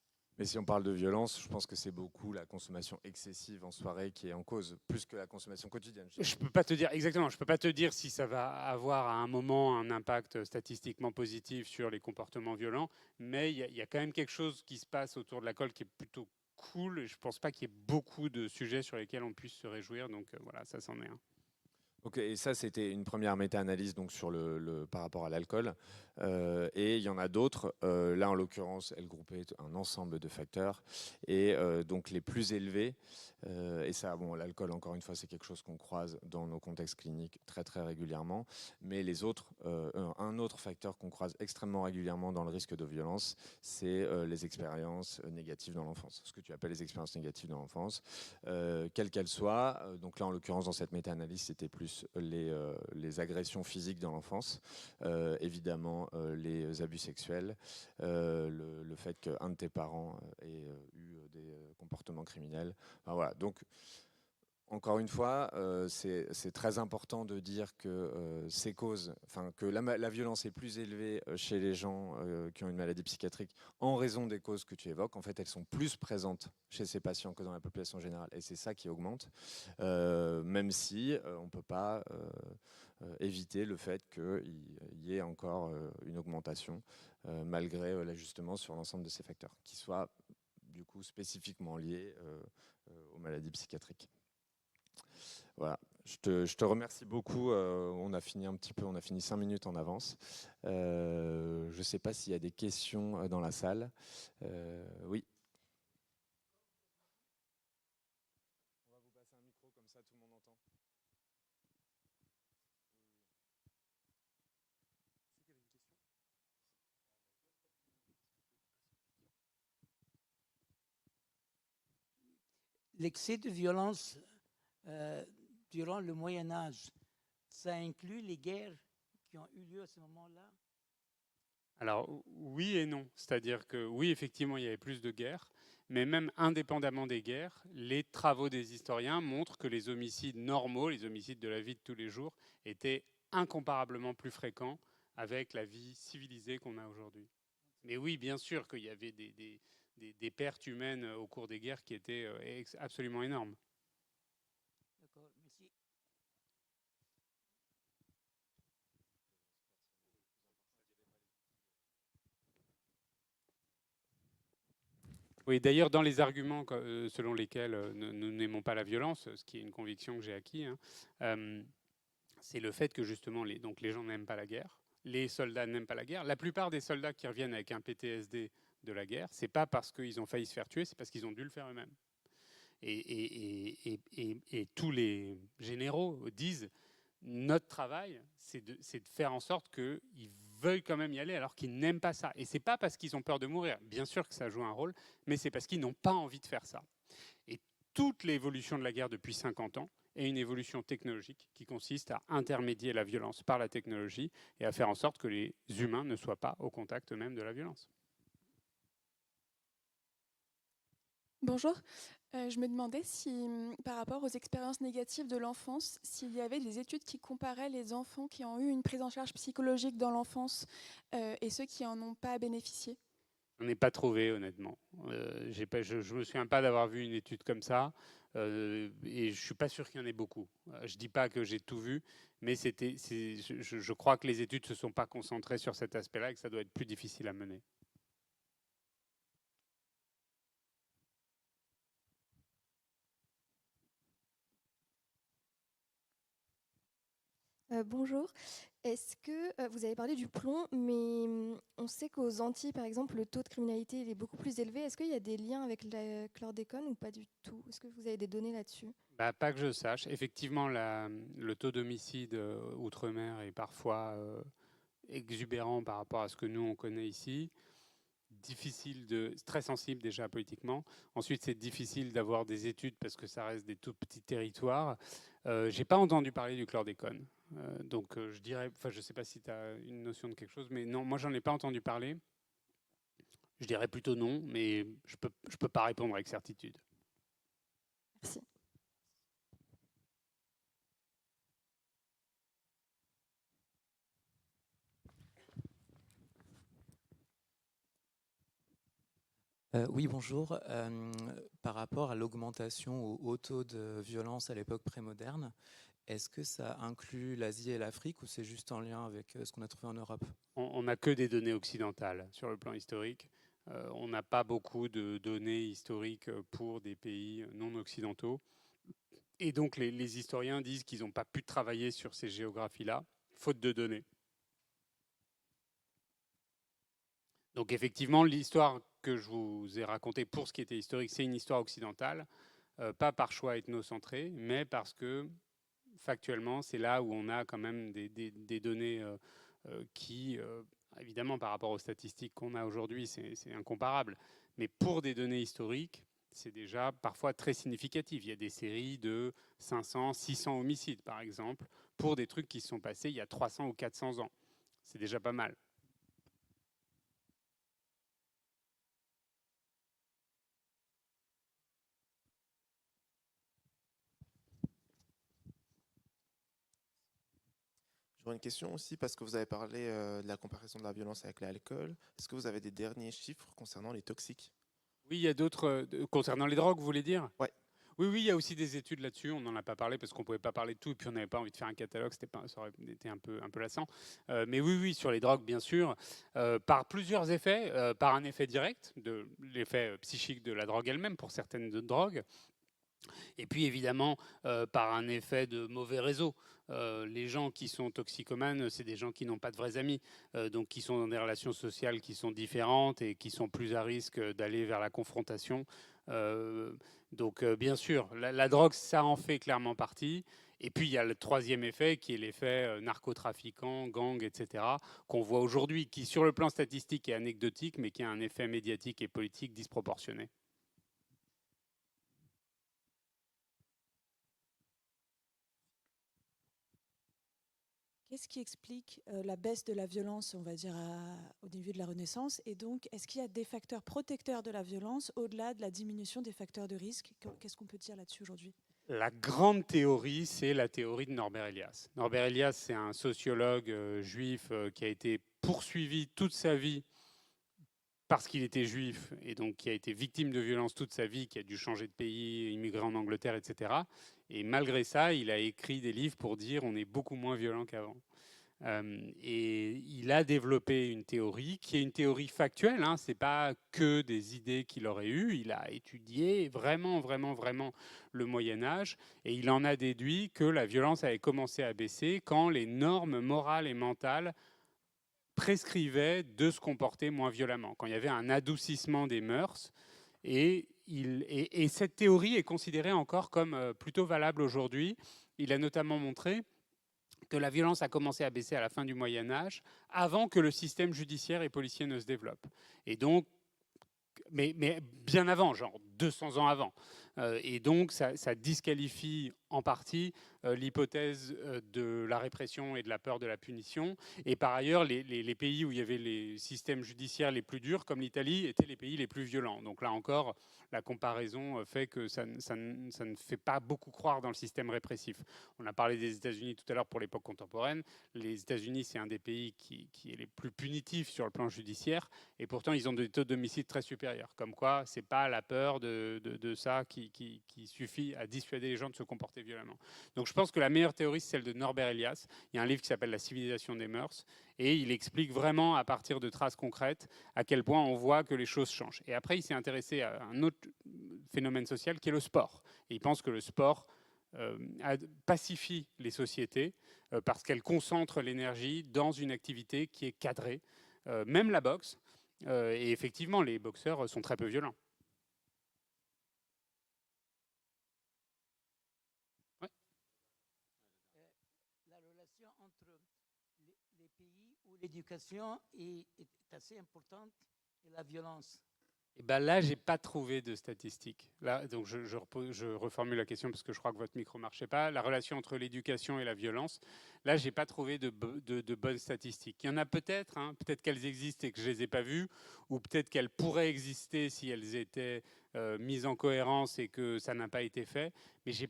Speaker 1: Mais si on parle de violence, je pense que c'est beaucoup la consommation excessive en soirée qui est en cause, plus que la consommation quotidienne.
Speaker 2: Je peux pas te dire exactement. Je peux pas te dire si ça va avoir à un moment un impact statistiquement positif sur les comportements violents, mais il y a quand même quelque chose qui se passe autour de l'alcool qui est plutôt cool. Et je pense pas qu'il y ait beaucoup de sujets sur lesquels on puisse se réjouir. Donc voilà, ça c'en est un.
Speaker 1: Ok, et ça c'était une première méta-analyse donc sur par rapport à l'alcool. Et il y en a d'autres. Là en l'occurrence, elle groupait un ensemble de facteurs. Et donc les plus élevés, et ça, bon, l'alcool encore une fois c'est quelque chose qu'on croise dans nos contextes cliniques très très régulièrement. Mais les autres, un autre facteur qu'on croise extrêmement régulièrement dans le risque de violence, c'est les expériences négatives dans l'enfance. Ce que tu appelles les expériences négatives dans l'enfance, quelles qu'elles soient. Donc là en l'occurrence dans cette méta-analyse c'était plus les agressions physiques dans l'enfance, évidemment les abus sexuels, le fait qu'un de tes parents ait eu des comportements criminels. Enfin, voilà. Donc, encore une fois, c'est très important de dire que ces causes, enfin que la violence est plus élevée chez les gens qui ont une maladie psychiatrique en raison des causes que tu évoques. En fait, elles sont plus présentes chez ces patients que dans la population générale, et c'est ça qui augmente, même si on ne peut pas éviter le fait qu'il y ait encore une augmentation malgré l'ajustement sur l'ensemble de ces facteurs, qui soient du coup spécifiquement liés aux maladies psychiatriques. Voilà. Je te remercie beaucoup. On a fini un petit peu, on a fini 5 minutes en avance. Je ne sais pas s'il y a des questions dans la salle. Oui. On va vous passer un micro comme ça tout le monde entend.
Speaker 3: L'excès de violence euh, durant le Moyen Âge, ça inclut les guerres qui ont eu lieu à ce moment-là?
Speaker 2: Alors oui et non. C'est-à-dire que oui, effectivement, il y avait plus de guerres, mais même indépendamment des guerres, les travaux des historiens montrent que les homicides normaux, les homicides de la vie de tous les jours, étaient incomparablement plus fréquents avec la vie civilisée qu'on a aujourd'hui. Mais oui, bien sûr qu'il y avait des pertes humaines au cours des guerres qui étaient absolument énormes.
Speaker 3: D'accord, merci.
Speaker 2: Oui, d'ailleurs, dans les arguments selon lesquels nous n'aimons pas la violence, ce qui est une conviction que j'ai acquis, hein, c'est le fait que justement donc les gens n'aiment pas la guerre, les soldats n'aiment pas la guerre. La plupart des soldats qui reviennent avec un PTSD de la guerre, c'est pas parce qu'ils ont failli se faire tuer, c'est parce qu'ils ont dû le faire eux-mêmes. Et tous les généraux disent notre travail, c'est de faire en sorte qu'ils veuillent quand même y aller alors qu'ils n'aiment pas ça. Et c'est pas parce qu'ils ont peur de mourir. Bien sûr que ça joue un rôle, mais c'est parce qu'ils n'ont pas envie de faire ça. Et toute l'évolution de la guerre depuis 50 ans est une évolution technologique qui consiste à intermédier la violence par la technologie et à faire en sorte que les humains ne soient pas au contact même de la violence.
Speaker 4: Bonjour, je me demandais si, par rapport aux expériences négatives de l'enfance, s'il y avait des études qui comparaient les enfants qui ont eu une prise en charge psychologique dans l'enfance et ceux qui n'en ont pas bénéficié.
Speaker 2: Je n'en ai pas trouvé, honnêtement. Je ne me souviens pas d'avoir vu une étude comme ça. Et je ne suis pas sûr qu'il y en ait beaucoup. Je ne dis pas que j'ai tout vu, mais je crois que les études ne se sont pas concentrées sur cet aspect-là et que ça doit être plus difficile à mener.
Speaker 5: Bonjour. Est-ce que vous avez parlé du plomb, mais on sait qu'aux Antilles, par exemple, le taux de criminalité il est beaucoup plus élevé. Est-ce qu'il y a des liens avec le chlordécone ou pas du tout? Est-ce que vous avez des données là-dessus?
Speaker 2: Bah, pas que je sache. Effectivement, le taux d'homicide outre-mer est parfois exubérant par rapport à ce que nous, on connaît ici. Très sensible déjà politiquement. Ensuite, c'est difficile d'avoir des études parce que ça reste des tout petits territoires. J'ai pas entendu parler du chlordécone. Donc je dirais, enfin je sais pas si tu as une notion de quelque chose, mais non, moi j'en ai pas entendu parler. Je dirais plutôt non, mais je peux pas répondre avec certitude.
Speaker 5: Merci.
Speaker 6: Oui, bonjour. Par rapport à l'augmentation au haut taux de violence à l'époque prémoderne, est-ce que ça inclut l'Asie et l'Afrique ou c'est juste en lien avec ce qu'on a trouvé en Europe?
Speaker 2: On n'a que des données occidentales sur le plan historique. On n'a pas beaucoup de données historiques pour des pays non occidentaux. Et donc les historiens disent qu'ils n'ont pas pu travailler sur ces géographies-là, faute de données. Donc effectivement, l'histoire que je vous ai racontée pour ce qui était historique, c'est une histoire occidentale, pas par choix ethnocentré, mais parce que factuellement, c'est là où on a quand même des données qui, évidemment, par rapport aux statistiques qu'on a aujourd'hui, c'est incomparable. Mais pour des données historiques, c'est déjà parfois très significatif. Il y a des séries de 500, 600 homicides, par exemple, pour des trucs qui se sont passés il y a 300 ou 400 ans. C'est déjà pas mal.
Speaker 7: J'aurais une question aussi parce que vous avez parlé de la comparaison de la violence avec l'alcool. Est-ce que vous avez des derniers chiffres concernant les toxiques?
Speaker 2: Oui, il y a d'autres. Concernant les drogues, vous voulez dire?
Speaker 7: Ouais.
Speaker 2: Oui, oui, il y a aussi des études là-dessus. On n'en a pas parlé parce qu'on ne pouvait pas parler de tout et puis on n'avait pas envie de faire un catalogue, ça aurait été un peu lassant. Mais oui, oui, sur les drogues, bien sûr, par plusieurs effets. Par un effet direct, de l'effet psychique de la drogue elle-même pour certaines drogues. Et puis évidemment, par un effet de mauvais réseau. Les gens qui sont toxicomanes, c'est des gens qui n'ont pas de vrais amis, donc qui sont dans des relations sociales qui sont différentes et qui sont plus à risque d'aller vers la confrontation. Donc bien sûr, la drogue, ça en fait clairement partie. Et puis il y a le troisième effet qui est l'effet narcotrafiquant, gang, etc., qu'on voit aujourd'hui, qui sur le plan statistique est anecdotique, mais qui a un effet médiatique et politique disproportionné.
Speaker 8: Qu'est-ce qui explique la baisse de la violence, on va dire, au début de la Renaissance? Et donc, est-ce qu'il y a des facteurs protecteurs de la violence au-delà de la diminution des facteurs de risque? Qu'est-ce qu'on peut dire là-dessus aujourd'hui?
Speaker 2: La grande théorie, c'est la théorie de Norbert Elias. Norbert Elias, c'est un sociologue juif qui a été poursuivi toute sa vie parce qu'il était juif et donc qui a été victime de violences toute sa vie, qui a dû changer de pays, immigrer en Angleterre, etc. Et malgré ça, il a écrit des livres pour dire on est beaucoup moins violent qu'avant. Et il a développé une théorie qui est une théorie factuelle, hein, c'est pas que des idées qu'il aurait eues, il a étudié vraiment, vraiment, vraiment le Moyen-Âge et il en a déduit que la violence avait commencé à baisser quand les normes morales et mentales prescrivait de se comporter moins violemment, quand il y avait un adoucissement des mœurs. Et cette théorie est considérée encore comme plutôt valable aujourd'hui. Il a notamment montré que la violence a commencé à baisser à la fin du Moyen-Âge, avant que le système judiciaire et policier ne se développe. Et donc, mais bien avant, genre 200 ans avant. Et donc, ça disqualifie en partie l'hypothèse de la répression et de la peur de la punition. Et par ailleurs, les pays où il y avait les systèmes judiciaires les plus durs, comme l'Italie, étaient les pays les plus violents. Donc là encore, la comparaison fait que ça ne fait pas beaucoup croire dans le système répressif. On a parlé des États-Unis tout à l'heure pour l'époque contemporaine. Les États-Unis, c'est un des pays qui est les plus punitifs sur le plan judiciaire. Et pourtant, ils ont des taux d'homicide très supérieurs. Comme quoi, c'est pas la peur de ça qui suffit à dissuader les gens de se comporter violemment. Donc je pense que la meilleure théorie, c'est celle de Norbert Elias. Il y a un livre qui s'appelle La civilisation des mœurs, et il explique vraiment, à partir de traces concrètes, à quel point on voit que les choses changent. Et après, il s'est intéressé à un autre phénomène social qui est le sport. Et il pense que le sport pacifie les sociétés parce qu'elle concentre l'énergie dans une activité qui est cadrée, même la boxe. Et effectivement, les boxeurs sont très peu violents.
Speaker 3: La relation entre les pays où l'éducation est assez importante et la violence.
Speaker 2: Et ben là, j'ai pas trouvé de statistiques. Là, donc je reformule la question parce que je crois que votre micro marchait pas. La relation entre l'éducation et la violence, là, j'ai pas trouvé de bonnes statistiques. Il y en a peut-être, hein, peut-être qu'elles existent et que je les ai pas vues, ou peut-être qu'elles pourraient exister si elles étaient mises en cohérence et que ça n'a pas été fait. Mais j'ai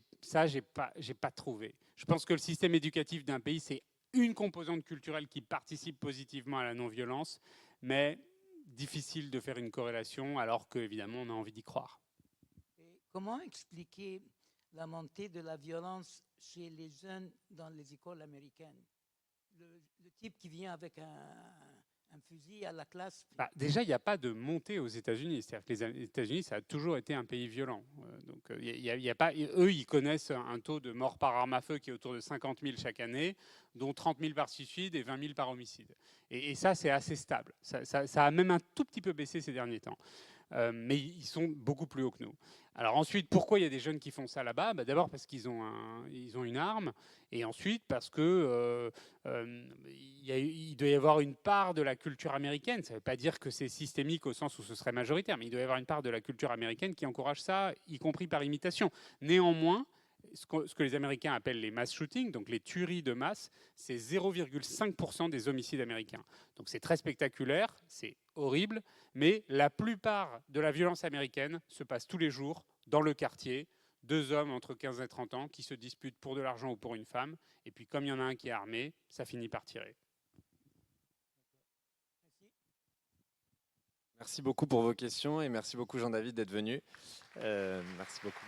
Speaker 2: pas trouvé. Je pense que le système éducatif d'un pays, c'est une composante culturelle qui participe positivement à la non-violence, mais difficile de faire une corrélation alors qu'évidemment on a envie d'y croire.
Speaker 3: Et comment expliquer la montée de la violence chez les jeunes dans les écoles américaines? Le type qui vient avec un fusil à la classe.
Speaker 2: Déjà, il n'y a pas de montée aux États-Unis. C'est-à-dire que les États-Unis, ça a toujours été un pays violent. Donc, y a pas, eux, ils connaissent un taux de mort par arme à feu qui est autour de 50 000 chaque année, dont 30 000 par suicide et 20 000 par homicide. Et ça, c'est assez stable. Ça a même un tout petit peu baissé ces derniers temps. Mais ils sont beaucoup plus hauts que nous. Alors ensuite, pourquoi il y a des jeunes qui font ça là-bas? D'abord parce qu'ils ont, ils ont une arme, et ensuite parce que il doit y avoir une part de la culture américaine. Ça ne veut pas dire que c'est systémique au sens où ce serait majoritaire, mais il doit y avoir une part de la culture américaine qui encourage ça, y compris par imitation. Néanmoins, ce que les Américains appellent les mass shootings, donc les tueries de masse, c'est 0,5% des homicides américains. Donc c'est très spectaculaire, c'est horrible, mais la plupart de la violence américaine se passe tous les jours dans le quartier. Deux hommes entre 15 et 30 ans qui se disputent pour de l'argent ou pour une femme, et puis comme il y en a un qui est armé, ça finit par tirer.
Speaker 1: Merci beaucoup pour vos questions et merci beaucoup Jean-David d'être venu. Merci beaucoup.